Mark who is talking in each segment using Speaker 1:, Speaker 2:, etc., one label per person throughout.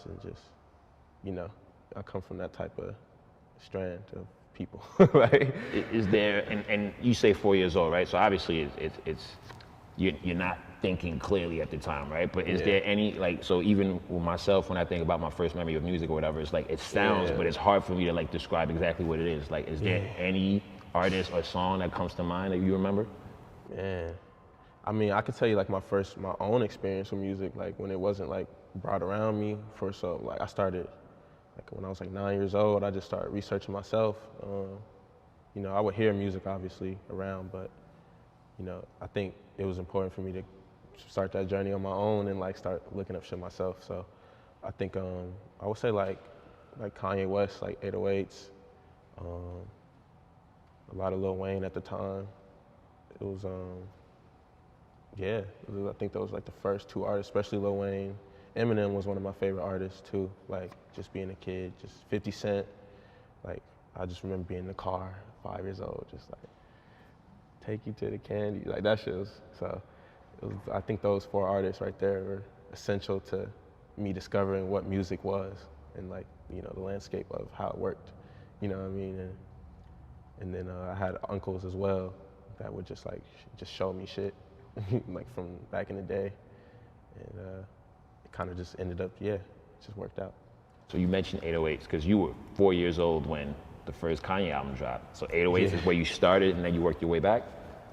Speaker 1: artists and just, you know, I come from that type of strand of people. Like,
Speaker 2: Is there, and you say 4 years old, right? So obviously you're not thinking clearly at the time, right? But is there any, like, so even with myself, when I think about my first memory of music or whatever, it's like, it sounds, but it's hard for me to like describe exactly what it is. Like, is there any artist or song that comes to mind that you remember?
Speaker 1: man, I mean, I could tell you like my own experience with music, like when it wasn't like brought around me for so, like I started, like when I was like 9 years old, I just started researching myself. You know, I would hear music obviously around, but you know, I think it was important for me to start that journey on my own and like start looking up shit myself. So I think I would say like Kanye West, like 808s, a lot of Lil Wayne at the time. It was I think those like the first two artists, especially Lil Wayne. Eminem was one of my favorite artists too. Like just being a kid, just 50 Cent. Like I just remember being in the car, 5 years old, just like take you to the candy. Like that shit was so. I think those four artists right there were essential to me discovering what music was and like the landscape of how it worked. You know what I mean? And then I had uncles as well that would just like just show me shit like from back in the day, and it kind of just ended up it just worked out.
Speaker 2: So you mentioned 808s because you were 4 years old when the first Kanye album dropped. So 808s is where you started and then you worked your way back?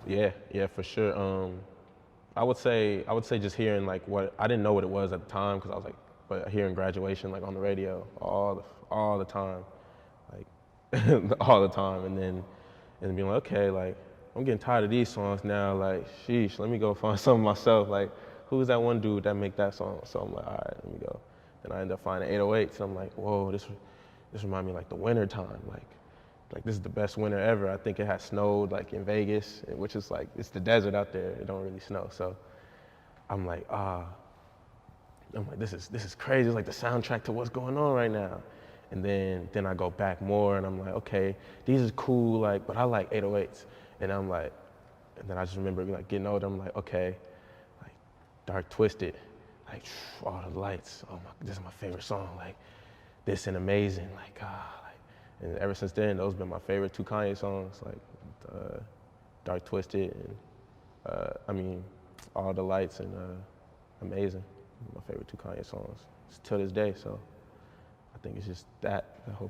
Speaker 1: Yeah, for sure. I would say just hearing like what I didn't know what it was at the time because I was like, but hearing Graduation like on the radio all the time, like all the time, and then being like, okay, like I'm getting tired of these songs now. Like, sheesh, let me go find something myself. Like, who's that one dude that make that song? So I'm like, all right, let me go. Then I end up finding 808. So I'm like, whoa, this reminds me of like the winter time. Like this is the best winter ever. I think it had snowed like in Vegas, which is like, it's the desert out there. It don't really snow. So I'm like, this is crazy. It's like the soundtrack to what's going on right now. And then I go back more and I'm like, okay, these are cool, like, but I like 808s. And I'm like, and then I just remember like getting older, I'm like, okay, like Dark Twisted, like all the lights. Oh my, this is my favorite song. Like this and Amazing, like and ever since then, those have been my favorite two Kanye songs, like Dark Twisted and I mean, All the Lights and Amazing, my favorite two Kanye songs to this day. So I think it's just that whole